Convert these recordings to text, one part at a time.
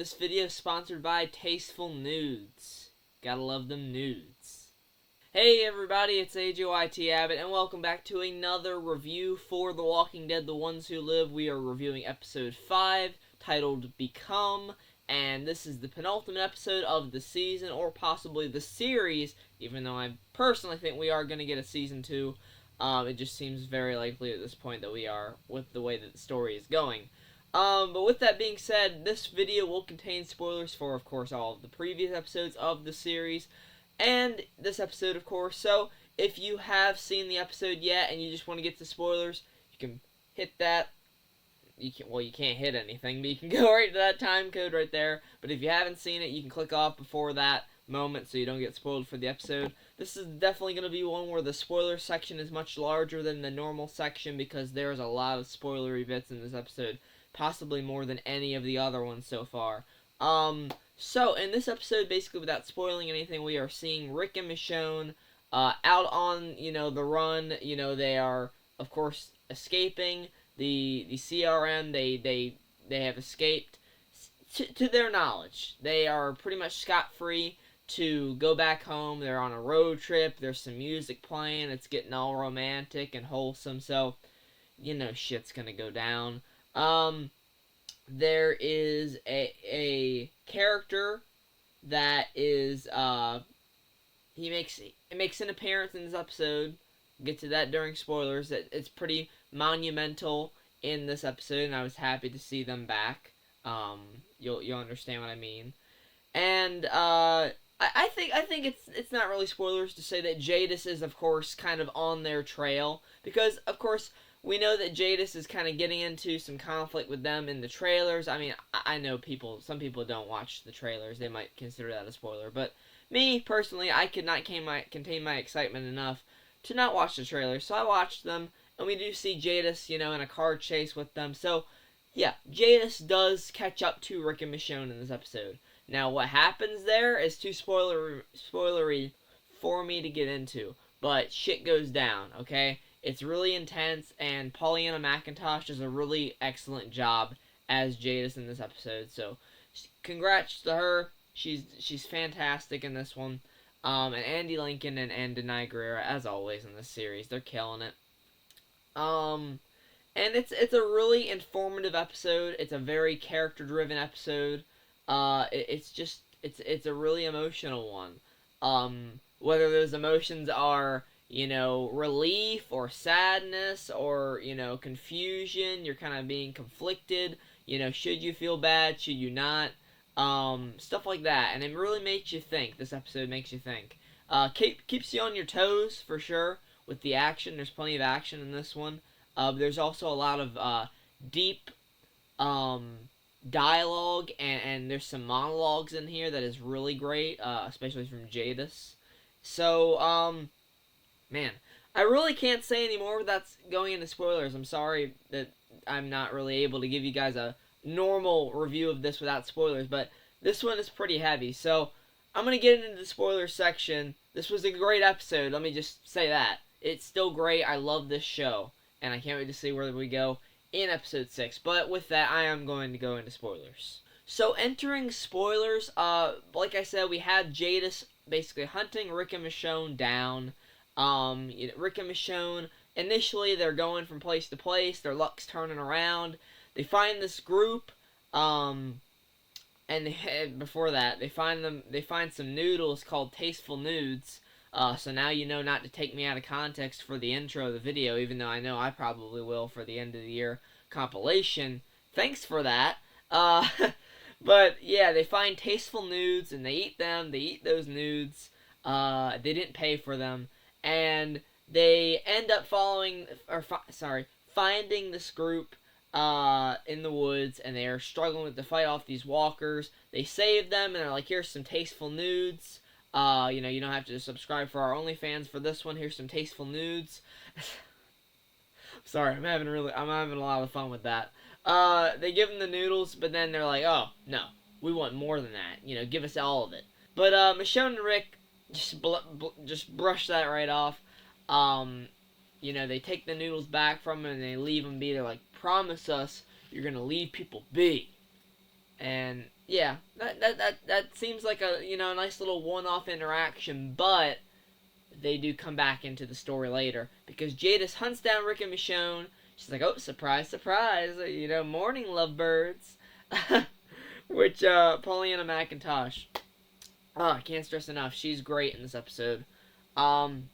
This video is sponsored by Tasteful Nudes. Gotta love them nudes. Hey everybody, it's AJYT Abbott, and welcome back to another review for The Walking Dead: The Ones Who Live. We are reviewing episode 5, titled Become, and this is the penultimate episode of the season, or possibly the series, even though I personally think we are going to get a season 2. It just seems very likely at this point that we are, with the way that the story is going. But with that being said, this video will contain spoilers for, of course, all of the previous episodes of the series, and this episode, of course. So, if you have seen the episode yet, and you just want to get to spoilers, you can hit that. You can't hit anything, but you can go right to that time code right there. But if you haven't seen it, you can click off before that moment so you don't get spoiled for the episode. This is definitely going to be one where the spoiler section is much larger than the normal section, because there's a lot of spoilery bits in this episode. Possibly more than any of the other ones so far. So, in this episode, basically without spoiling anything, we are seeing Rick and Michonne out on, the run. They are, of course, escaping the CRM. They have escaped. To their knowledge, they are pretty much scot-free to go back home. They're on a road trip. There's some music playing. It's getting all romantic and wholesome, so, shit's gonna go down. There is a character that is, he makes an appearance in this episode. Get to that during spoilers. It's pretty monumental in this episode, and I was happy to see them back. You'll understand what I mean. And, I think it's not really spoilers to say that Jadis is, of course, kind of on their trail, because, of course, we know that Jadis is kind of getting into some conflict with them in the trailers. I mean, I know some people don't watch the trailers. They might consider that a spoiler. But me, personally, I could not contain my excitement enough to not watch the trailers. So I watched them, and we do see Jadis, in a car chase with them. So, yeah, Jadis does catch up to Rick and Michonne in this episode. Now, what happens there is too spoilery for me to get into. But shit goes down, okay? It's really intense, and Pollyanna McIntosh does a really excellent job as Jadis in this episode. So, congrats to her. She's fantastic in this one. And Andy Lincoln and Denai Guerrera, as always in this series, they're killing it. And it's a really informative episode. It's a very character-driven episode. It's a really emotional one. Whether those emotions are, relief or sadness or, confusion, you're kind of being conflicted, should you feel bad, should you not, stuff like that, and it really makes you think. This episode makes you think. Keeps you on your toes, for sure, with the action. There's plenty of action in this one. There's also a lot of, deep, dialogue, and there's some monologues in here that is really great, especially from Jadis. So, man, I really can't say any more without going into spoilers. I'm sorry that I'm not really able to give you guys a normal review of this without spoilers, but this one is pretty heavy. So, I'm going to get into the spoiler section. This was a great episode, let me just say that. It's still great. I love this show, and I can't wait to see where we go in episode 6. But with that, I am going to go into spoilers. So, entering spoilers, like I said, we had Jadis basically hunting Rick and Michonne down. Rick and Michonne, initially they're going from place to place, their luck's turning around, they find this group, and before that, they find some noodles called Tasteful Nudes, so now you know not to take me out of context for the intro of the video, even though I know I probably will for the end of the year compilation. Thanks for that. But yeah, they find Tasteful Nudes, and they eat them, they eat those nudes, they didn't pay for them, and they end up finding this group in the woods, and they are struggling to fight off these walkers. They save them, and they're like, here's some Tasteful Nudes. You don't have to subscribe for our OnlyFans for this one. Here's some Tasteful Nudes. Sorry, I'm having a lot of fun with that. They give them the noodles, but then they're like, oh, no, we want more than that. Give us all of it. But Michonne and Rick just brush that right off. They take the noodles back from him and they leave them be. They're like, promise us you're going to leave people be. And yeah, that seems like a nice little one-off interaction, but they do come back into the story later because Jadis hunts down Rick and Michonne. She's like, "Oh, surprise, surprise! Morning, lovebirds." Which Pollyanna McIntosh, I can't stress enough. She's great in this episode. Um,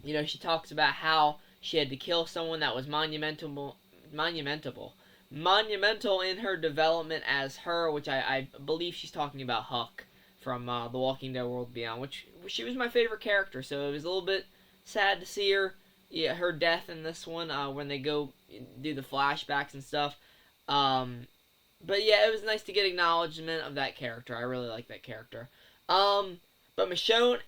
she talks about how she had to kill someone that was monumental in her development as her, which I believe she's talking about Huck from The Walking Dead World Beyond, which she was my favorite character, so it was a little bit sad to see her death in this one when they go do the flashbacks and stuff. But yeah, it was nice to get acknowledgement of that character. I really like that character. But Michonne,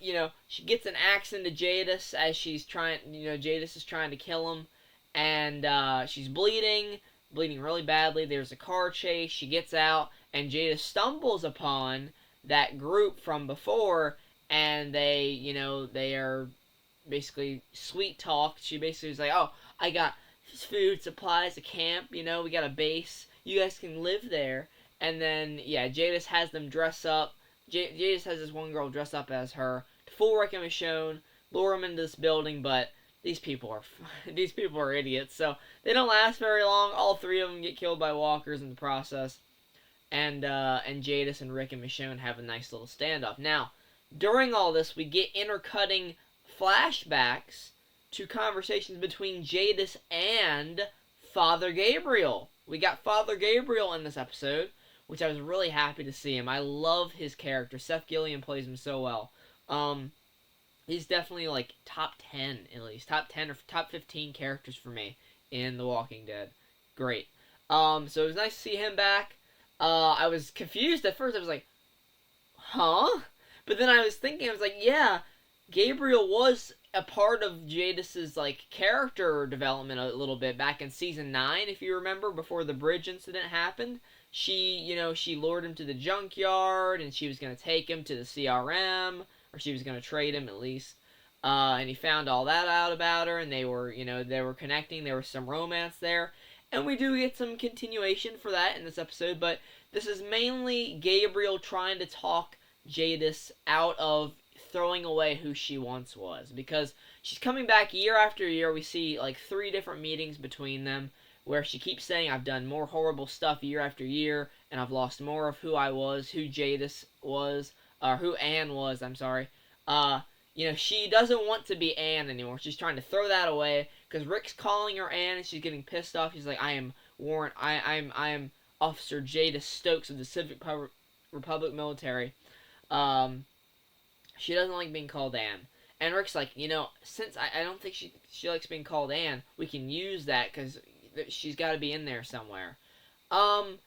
she gets an axe into Jadis as she's trying, Jadis is trying to kill him, and she's bleeding really badly. There's a car chase. She gets out, and Jadis stumbles upon that group from before, and they are basically sweet talk. She basically was like, "Oh, I got food, supplies, a camp. We got a base. You guys can live there." And then Jadis has them dress up. Jadis has this one girl dress up as her to fool Rick and Michonne, lure them into this building, but these people are idiots, so they don't last very long. All three of them get killed by walkers in the process, and Jadis and Rick and Michonne have a nice little standoff. Now, during all this, we get intercutting flashbacks to conversations between Jadis and Father Gabriel. We got Father Gabriel in this episode, which I was really happy to see him. I love his character. Seth Gilliam plays him so well. He's definitely like top 10 at least. Top 10 or top 15 characters for me in The Walking Dead. Great. So it was nice to see him back. I was confused at first. I was like, huh? But then I was thinking, I was like, yeah, Gabriel was a part of Jadis's like character development a little bit back in season 9, if you remember, before the bridge incident happened. She lured him to the junkyard, and she was going to take him to the CRM, or she was going to trade him at least. And he found all that out about her, and they were connecting. There was some romance there, and we do get some continuation for that in this episode. But this is mainly Gabriel trying to talk Jadis out of throwing away who she once was, because she's coming back year after year. We see like 3 different meetings between them, where she keeps saying, "I've done more horrible stuff year after year, and I've lost more of who I was, who Jadis was, or who Anne was, I'm sorry." She doesn't want to be Anne anymore. She's trying to throw that away, because Rick's calling her Anne, and she's getting pissed off. She's like, "I am I am Officer Jadis Stokes of the Civic Republic Military." She doesn't like being called Anne. And Rick's like, since I don't think she likes being called Anne, we can use that, because she's got to be in there somewhere. And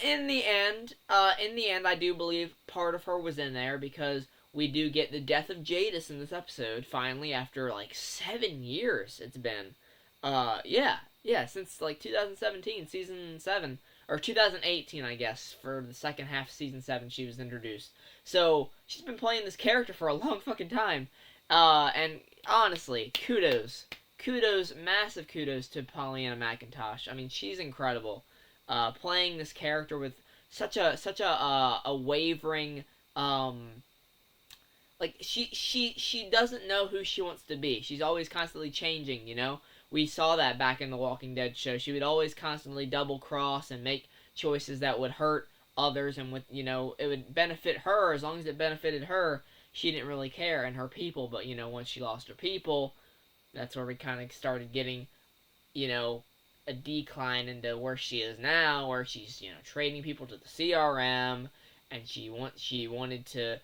in the end, I do believe part of her was in there, because we do get the death of Jadis in this episode, finally, after like 7 years it's been. Since like 2017, season 7, or 2018, I guess, for the second half of season 7, she was introduced. So, she's been playing this character for a long fucking time. And honestly, massive kudos to Pollyanna McIntosh. I mean, she's incredible. Playing this character with such a wavering, like, she doesn't know who she wants to be. She's always constantly changing, We saw that back in the Walking Dead show. She would always constantly double cross and make choices that would hurt others, and it would benefit her. As long as it benefited her, she didn't really care, and her people. But once she lost her people, that's where we kind of started getting a decline into where she is now, where she's trading people to the CRM, and she wanted to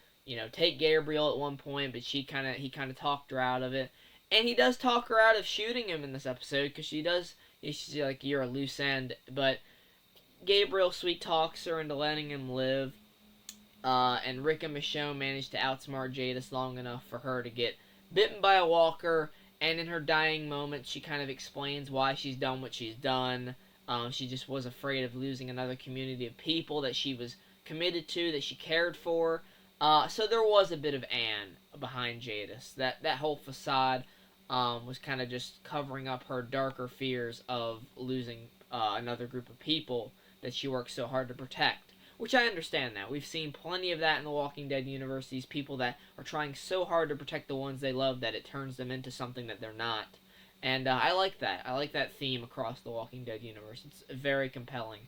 take Gabriel at one point, but he kind of talked her out of it. And he does talk her out of shooting him in this episode, because she's like, "You're a loose end," but Gabriel sweet talks her into letting him live, and Rick and Michonne managed to outsmart Jadis long enough for her to get bitten by a walker, and in her dying moment, she kind of explains why she's done what she's done. She just was afraid of losing another community of people that she was committed to, that she cared for. So there was a bit of Anne behind Jadis. That whole facade was kind of just covering up her darker fears of losing another group of people that she worked so hard to protect. which I understand that. We've seen plenty of that in the Walking Dead universe, these people that are trying so hard to protect the ones they love that it turns them into something that they're not. And I like that. I like that theme across the Walking Dead universe. It's very compelling.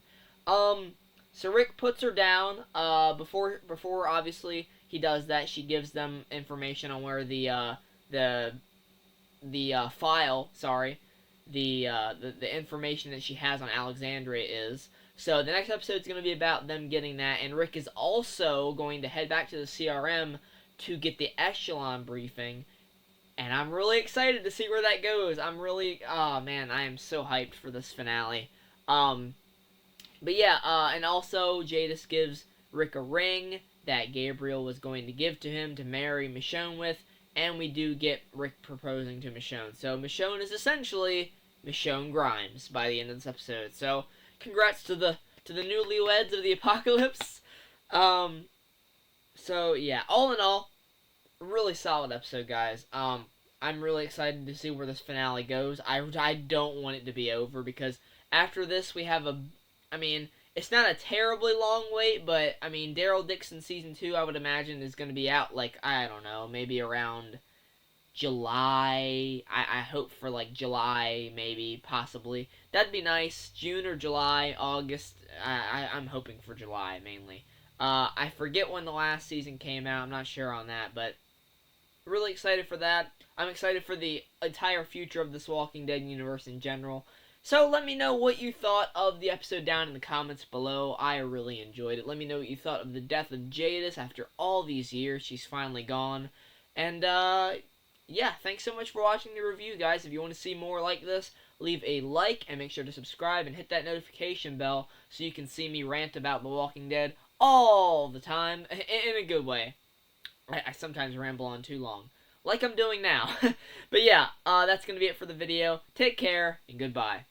So Rick puts her down. Before obviously he does that, she gives them information on where the file, sorry, the information that she has on Alexandria is. So the next episode is going to be about them getting that, and Rick is also going to head back to the CRM to get the Echelon briefing, and I'm really excited to see where that goes. Oh man, I am so hyped for this finale. But yeah, and also Jadis gives Rick a ring that Gabriel was going to give to him to marry Michonne with, and we do get Rick proposing to Michonne. So Michonne is essentially Michonne Grimes by the end of this episode. So congrats to the newlyweds of the apocalypse. So yeah, all in all, really solid episode, guys. I'm really excited to see where this finale goes. I don't want it to be over, because after this we have it's not a terribly long wait, but Daryl Dixon season 2, I would imagine, is going to be out I don't know, maybe around July. I hope for July, maybe, possibly. That'd be nice. June or July, August. I'm hoping for July mainly. I forget when the last season came out. I'm not sure on that, but really excited for that. I'm excited for the entire future of this Walking Dead universe in general. So let me know what you thought of the episode down in the comments below. I really enjoyed it. Let me know what you thought of the death of Jadis after all these years. She's finally gone. And, yeah, thanks so much for watching the review, guys. If you want to see more like this, leave a like and make sure to subscribe and hit that notification bell so you can see me rant about The Walking Dead all the time, in a good way. I sometimes ramble on too long, like I'm doing now. But yeah, that's going to be it for the video. Take care, and goodbye.